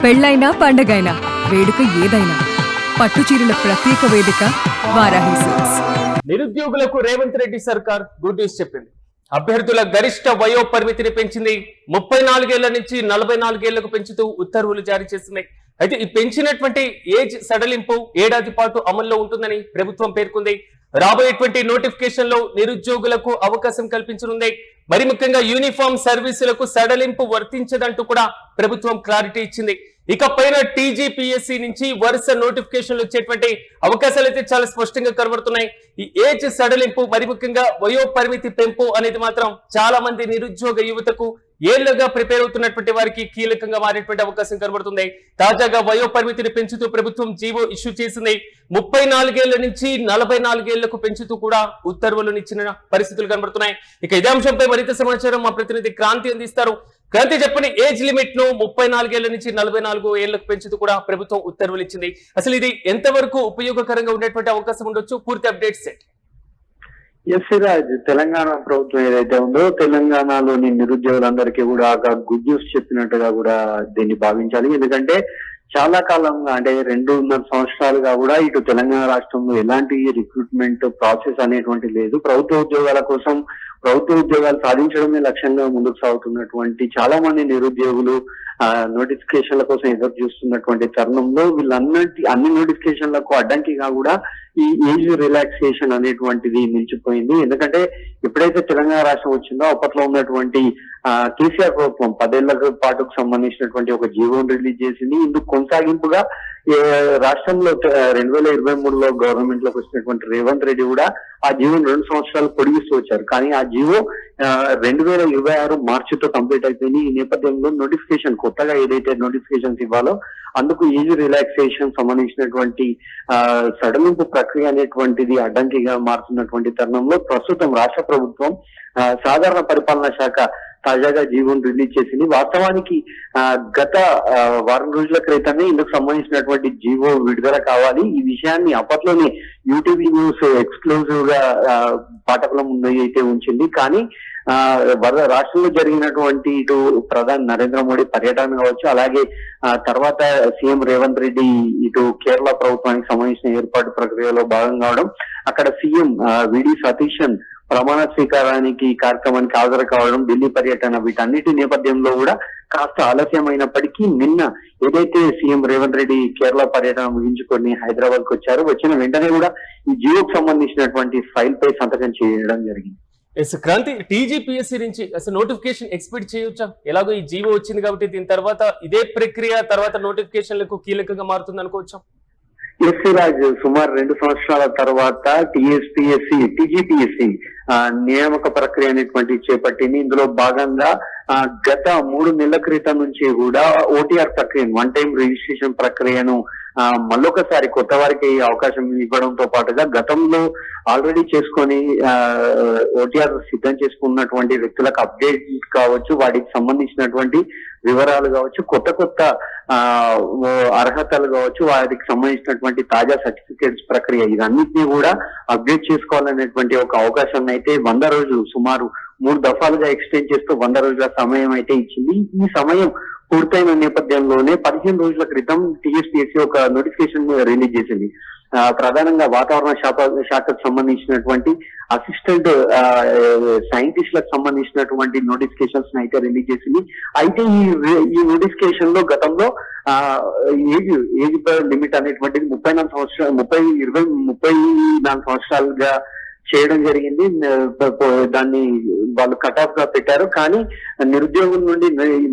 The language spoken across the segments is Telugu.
పెళ్ళైనా పండగైనా వేడుక ఏదైనా పట్టుచీరల ప్రత్యేక వేదిక వారాహి సిల్క్స్. నిరుద్యోగులకు రేవంత్ రెడ్డి సర్కార్ గుడ్ న్యూస్ చెప్పింది. అభ్యర్థుల గరిష్ట వయో పరిమితిని పెంచింది. 34 ఏళ్ల నుంచి 44 ఏళ్లకు పెంచుతూ ఉత్తర్వులు జారీ చేసింది. అయితే ఈ పెంచినటువంటి ఏజ్ సడలింపు ఏడాది పాటు అమల్లో ఉంటుందని ప్రభుత్వం పేర్కొంది. రాబోయేటువంటి నోటిఫికేషన్ లో నిరుద్యోగులకు అవకాశం కల్పించనుంది. మరి ముఖ్యంగా యూనిఫామ్ సర్వీసులకు సడలింపు వర్తించదంటూ కూడా ప్రభుత్వం క్లారిటీ ఇచ్చింది. ఇకపైన టీజీపీఎస్సీ నుంచి వరుస నోటిఫికేషన్లు వచ్చేటువంటి అవకాశాలు అయితే చాలా స్పష్టంగా కనబడుతున్నాయి. ఈ ఏజ్ సడలింపు మరి ముఖ్యంగా వయో పరిమితి పెంపు అనేది మాత్రం చాలా మంది నిరుద్యోగ యువతకు ఏళ్లుగా ప్రిపేర్ అవుతున్నటువంటి వారికి కీలకంగా మారేటువంటి అవకాశం కనబడుతుంది. తాజాగా వయో పరిమితిని పెంచుతూ ప్రభుత్వం జీవో ఇష్యూ చేసింది. 34 ఏళ్ల నుంచి 44 ఏళ్లకు పెంచుతూ కూడా ఉత్తర్వులను ఇచ్చిన పరిస్థితులు కనబడుతున్నాయి. ఇక ఇదే అంశంపై మరింత సమాచారం మా ప్రతినిధి క్రాంతి అందిస్తారు. క్రాంతి, చెప్పని ఏజ్ లిమిట్ ను 34 ఏళ్ల నుంచి 44 ఏళ్లకు పెంచుతూ కూడా ప్రభుత్వం ఉత్తర్వులు ఇచ్చింది. అసలు ఇది ఎంతవరకు ఉపయోగకరంగా ఉండేటువంటి అవకాశం ఉండొచ్చు? పూర్తి అప్డేట్స్ ఏంటి? ఎస్ రాజ్, తెలంగాణ ప్రభుత్వం ఏదైతే ఉందో తెలంగాణలోని నిరుద్యోగులందరికీ కూడా గుడ్ న్యూస్ చెప్పినట్టుగా కూడా దీన్ని భావించాలి. ఎందుకంటే చాలా కాలంగా అంటే 2.5 సంవత్సరాలుగా కూడా ఇటు తెలంగాణ రాష్ట్రంలో ఎలాంటి రిక్రూట్మెంట్ ప్రాసెస్ అనేటువంటి లేదు. ప్రభుత్వ ఉద్యోగాల కోసం ప్రభుత్వ ఉద్యోగాలు సాధించడమే లక్ష్యంగా ముందుకు సాగుతున్నటువంటి చాలా మంది నిరుద్యోగులు నోటిఫికేషన్ల కోసం ఎదురు చూస్తున్నటువంటి తరుణంలో అన్ని నోటిఫికేషన్లకు అడ్డంకిగా కూడా ఈ ఏజ్ రిలాక్సేషన్ అనేటువంటిది నిలిచిపోయింది. ఎందుకంటే ఎప్పుడైతే తెలంగాణ రాష్ట్రం వచ్చిందో అప్పట్లో ఉన్నటువంటి కేసీఆర్ ప్రభుత్వం 10 ఏళ్ల పాటుకు సంబంధించినటువంటి ఒక జీవోను రిలీజ్ చేసింది. ఇందుకు కొనసాగింపుగా రాష్ట్రంలో 2023లో గవర్నమెంట్ లోకి వచ్చినటువంటి రేవంత్ రెడ్డి కూడా ఆ జీవోను 2 సంవత్సరాలు పొడిగిస్తూ వచ్చారు. కానీ ఆ జీవో 2026 మార్చితో కంప్లీట్ అయిపోయింది. ఈ నేపథ్యంలో నోటిఫికేషన్ కొత్తగా ఏదైతే నోటిఫికేషన్స్ ఇవ్వాలో అందుకు ఏజ్ రిలాక్సేషన్ సంబంధించినటువంటి సడలింపు ప్రక్రియ అనేటువంటిది అడ్డంకిగా మారుతున్నటువంటి తరుణంలో ప్రస్తుతం రాష్ట్ర ప్రభుత్వం సాధారణ పరిపాలనా శాఖ తాజాగా జీవోను రిలీజ్ చేసింది. వాస్తవానికి గత వారం రోజుల క్రితమే ఇందుకు సంబంధించినటువంటి జీవో విడుదల కావాలి. ఈ విషయాన్ని అప్పట్లోనే యూటీవీ న్యూస్ ఎక్స్క్లూజివ్ గా పాఠకుల ముందు అయితే ఉంచింది. కానీ రాష్ట్రంలో జరిగినటువంటి ఇటు ప్రధాని నరేంద్ర మోడీ పర్యటన కావచ్చు, అలాగే తర్వాత సీఎం రేవంత్ రెడ్డి ఇటు కేరళ ప్రభుత్వానికి సంబంధించిన ఏర్పాటు ప్రక్రియలో భాగం కావడం, అక్కడ సీఎం విడి సతీశన్ ప్రమాణ స్వీకారానికి కార్యక్రమానికి హాజరు కావడం, ఢిల్లీ పర్యటన, వీటన్నిటి నేపథ్యంలో కూడా కాస్త ఆలస్యమైనప్పటికీ నిన్న ఏదైతే సీఎం రేవంత్ రెడ్డి కేరళ పర్యటన ముగించుకొని హైదరాబాద్ కు వచ్చారో, వచ్చిన వెంటనే కూడా ఈ జీవోకు సంబంధించినటువంటి ఫైల్ పై సంతకం చేయడం జరిగింది. క్రాంతి, టీజీపీఎస్సీ నుంచి అసలు నోటిఫికేషన్ ఎక్స్పెక్ట్ చేయొచ్చా? ఎలాగో ఈ జీవో వచ్చింది కాబట్టి దీని తర్వాత ఇదే ప్రక్రియ తర్వాత నోటిఫికేషన్లకు కీలకంగా మారుతుంది అనుకోవచ్చా? ఎస్సీ రాజ్, సుమారు 2 సంవత్సరాల తర్వాత టీజీపీఎస్సీ నియామక ప్రక్రియ అనేటువంటి చేపట్టింది. ఇందులో భాగంగా గత 3 నెలల క్రితం నుంచి కూడా ఓటీఆర్ ప్రక్రియను, వన్ టైం రిజిస్ట్రేషన్ ప్రక్రియను మళ్ళొకసారి కొత్త వారికి అవకాశం ఇవ్వడంతో పాటుగా గతంలో ఆల్రెడీ చేసుకొని ఓటీఆర్ సిద్ధం చేసుకున్నటువంటి వ్యక్తులకు అప్డేట్ కావచ్చు, వాటికి సంబంధించినటువంటి వివరాలు కావచ్చు, కొత్త అర్హతలు కావచ్చు, వాటికి సంబంధించినటువంటి తాజా సర్టిఫికేట్స్ ప్రక్రియ, ఇదన్నిటినీ కూడా అప్డేట్ చేసుకోవాలనేటువంటి ఒక అవకాశం అయితే 100 రోజులు, సుమారు 3 దఫాలుగా ఎక్స్టెండ్ చేస్తూ 100 రోజుల సమయం అయితే ఇచ్చింది. ఈ సమయం పూర్తయిన నేపథ్యంలోనే 15 రోజుల క్రితం టీఎస్పీఎస్సీ ఒక నోటిఫికేషన్ రిలీజ్ చేసింది. ప్రధానంగా వాతావరణ శాఖకు సంబంధించినటువంటి అసిస్టెంట్ సైంటిస్టులకు సంబంధించినటువంటి నోటిఫికేషన్స్ అయితే రిలీజ్ చేసింది. అయితే ఈ నోటిఫికేషన్ లో గతంలో ఏజ్ లిమిట్ అనేటువంటిది 34 సంవత్సరాలుగా చేయడం జరిగింది. దాన్ని వాళ్ళు కట్ ఆఫ్ గా పెట్టారు. కానీ నిరుద్యోగుల నుండి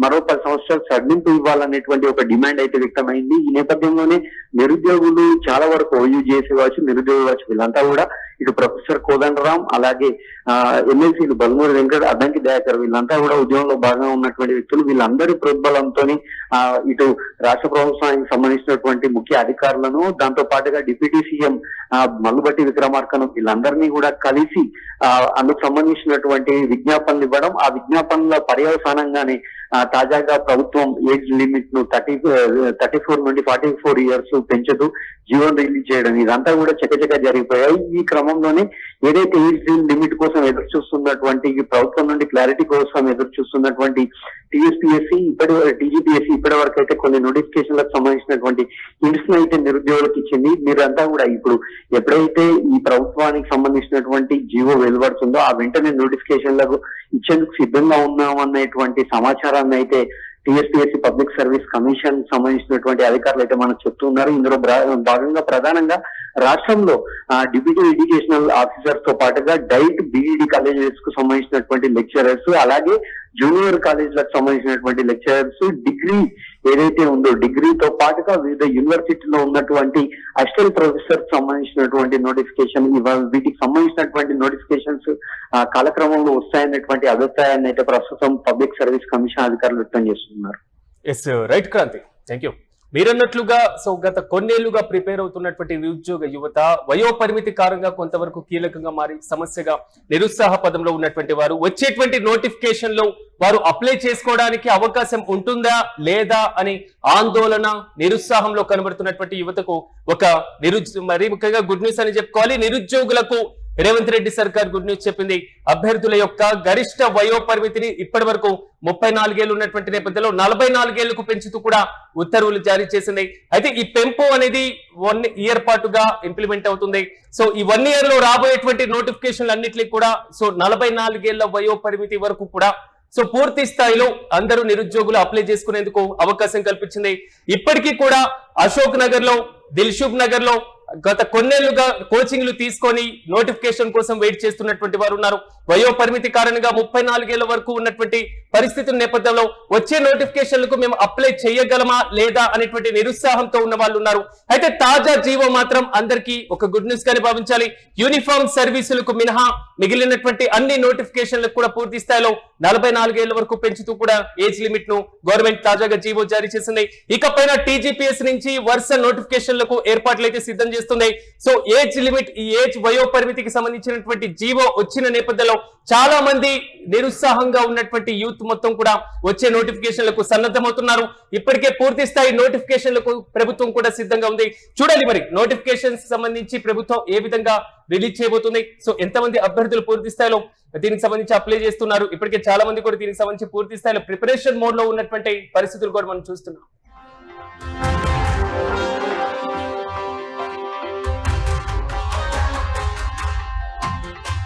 మరో 10 సంవత్సరాలు సడలింపు ఇవ్వాలనేటువంటి ఒక డిమాండ్ అయితే వ్యక్తమైంది. ఈ నేపథ్యంలోనే నిరుద్యోగులు చాలా వరకు ఓయూజేసీ కావచ్చు, నిరుద్యోగులు కావచ్చు, వీళ్ళంతా కూడా ఇటు ప్రొఫెసర్ కోదండరాం, అలాగే ఎమ్మెల్సీలు బల్మూరి వెంకట, అద్దంకి దయాకర్, వీళ్ళంతా కూడా ఉద్యోగంలో భాగంగా ఉన్నటువంటి వ్యక్తులు. వీళ్ళందరి ప్రోద్బలంతో ఇటు రాష్ట్ర ప్రభుత్వానికి సంబంధించినటువంటి ముఖ్య అధికారులను, దాంతో పాటుగా డిప్యూటీ సీఎం మల్లుబట్టి విక్రమార్కను, వీళ్ళందరినీ కూడా కలిసి అందుకు సంబంధించినటువంటి విజ్ఞాపనలు ఇవ్వడం, ఆ విజ్ఞాపనల పర్యవసానంగానే తాజాగా ప్రభుత్వం ఏజ్ లిమిట్ ను 34 నుండి 44 ఇయర్స్ పెంచుతూ జీవోను రిలీజ్ చేయడం ఇదంతా కూడా చకచక జరిగిపోయాయి. ఈ క్రమంలోనే ఏదైతే ఏజ్ లిమిట్ కోసం ఎదురు చూస్తున్నటువంటి ప్రభుత్వం నుండి క్లారిటీ కోసం ఎదురు చూస్తున్నటువంటి టీజీపీఎస్సీ ఇప్పటి వరకు అయితే కొన్ని నోటిఫికేషన్లకు సంబంధించినటువంటి హింట్స్ అయితే నిరుద్యోగులకు ఇచ్చింది. మీరంతా కూడా ఇప్పుడు ఎప్పుడైతే ఈ ప్రభుత్వానికి సంబంధించినటువంటి జీవో వెలువడుతుందో ఆ వెంటనే నోటిఫికేషన్లకు ఇచ్చేందుకు సిద్ధంగా ఉన్నామనేటువంటి సమాచారాన్ని అయితే టీఎస్పీఎస్సీ పబ్లిక్ సర్వీస్ కమిషన్ సంబంధించినటువంటి అధికారులు అయితే మనకు చెప్తున్నారు. ఇందులో భాగంగా ప్రధానంగా రాష్ట్రంలో డిప్యూటీ ఎడ్యుకేషనల్ ఆఫీసర్ తో పాటుగా డైట్ బీఈడి కాలేజెస్ కు సంబంధించినటువంటి లెక్చరర్స్, అలాగే జూనియర్ కాలేజీలకు సంబంధించినటువంటి లెక్చరర్స్, డిగ్రీ ఏదైతే ఉందో డిగ్రీతో పాటుగా వివిధ యూనివర్సిటీలో ఉన్నటువంటి అసిస్టెంట్ ప్రొఫెసర్ సంబంధించినటువంటి నోటిఫికేషన్ వీటికి సంబంధించినటువంటి నోటిఫికేషన్స్ కాలక్రమంలో వస్తాయన్నటువంటి అభిప్రాయాన్ని అయితే ప్రస్తుతం పబ్లిక్ సర్వీస్ కమిషన్ అధికారులు వ్యక్తం చేస్తున్నారు. Yes right Kranti, thank you. మీరన్నట్లుగా గత కొన్నేళ్లుగా ప్రిపేర్ అవుతున్నటువంటి నిరుద్యోగ యువత వయో పరిమితి కారణంగా కొంతవరకు కీలకంగా మారి సమస్యగా నిరుత్సాహ పదంలో ఉన్నటువంటి వారు వచ్చేటువంటి నోటిఫికేషన్ లో వారు అప్లై చేసుకోవడానికి అవకాశం ఉంటుందా లేదా అని ఆందోళన నిరుత్సాహంలో కనబడుతున్నటువంటి యువతకు ఒక మరీ ముఖ్యంగా గుడ్ న్యూస్ అని చెప్పుకోవాలి. నిరుద్యోగులకు రేవంత్ రెడ్డి సర్కార్ గుడ్ న్యూస్ చెప్పింది. అభ్యర్థుల యొక్క గరిష్ట వయో పరిమితిని ఇప్పటి వరకు 34 ఏళ్లు ఉన్నటువంటి నేపథ్యంలో 44 ఏళ్లకు పెంచుతూ కూడా ఉత్తర్వులు జారీ చేసింది. అయితే ఈ పెంపు అనేది 1 ఇయర్ పాటుగా ఇంప్లిమెంట్ అవుతుంది. ఈ 1 ఇయర్ లో రాబోయేటువంటి నోటిఫికేషన్లు అన్నింటినీ కూడా 44 ఏళ్ల వయో పరిమితి వరకు కూడా పూర్తి స్థాయిలో అందరూ నిరుద్యోగులు అప్లై చేసుకునేందుకు అవకాశం కల్పించింది. ఇప్పటికీ కూడా అశోక్ నగర్ లో, దిల్సుఖ్ నగర్ లో గత కొన్నేళ్లుగా కోచింగ్లు తీసుకొని నోటిఫికేషన్ కోసం వెయిట్ చేస్తున్నటువంటి వారు ఉన్నారు. వయో పరిమితి కారణంగా 34 ఏళ్ల వరకు ఉన్నటువంటి పరిస్థితుల నేపథ్యంలో వచ్చే నోటిఫికేషన్లకు మేము అప్లై చేయగలమా లేదా అనేటువంటి నిరుత్సాహంతో ఉన్న వాళ్ళు ఉన్నారు. అయితే తాజా జీవో మాత్రం అందరికీ ఒక గుడ్ న్యూస్ గానే భావించాలి. యూనిఫామ్ సర్వీసులకు మినహా మిగిలినటువంటి అన్ని నోటిఫికేషన్లకు కూడా పూర్తి స్థాయిలో 44 ఏళ్ల వరకు పెంచుతూ కూడా ఏజ్ లిమిట్ ను గవర్నమెంట్ తాజాగా జీవో జారీ చేసింది. ఇకపైన టీజీపీఎస్ నుంచి వరుస నోటిఫికేషన్లకు ఏర్పాట్లు అయితే సిద్ధం చేస్తుంది. ఏజ్ లిమిట్, ఈ ఏజ్ వయో పరిమితికి సంబంధించినటువంటి జీవో వచ్చిన నేపథ్యంలో చాలా మంది నిరుత్సాహంగా ఉన్నటువంటి యూత్ మొత్తం కూడా వచ్చే నోటిఫికేషన్లకు సన్నద్ధమవుతున్నారు. ఇప్పటికే పూర్తి స్థాయి నోటిఫికేషన్లకు ప్రభుత్వం కూడా సిద్ధంగా ఉంది. చూడాలి మరి నోటిఫికేషన్స్ సంబంధించి ప్రభుత్వం ఏ విధంగా రిలీజ్ చేయబోతుంది. ఎంతమంది అభ్యర్థులు పూర్తి స్థాయిలో దీనికి సంబంధించి అప్లై చేస్తున్నారు. ఇప్పటికే చాలా మంది కూడా దీనికి సంబంధించి పూర్తి స్థాయిలో ప్రిపరేషన్ మోడ్ లో ఉన్నటువంటి పరిస్థితులు కూడా మనం చూస్తున్నాం.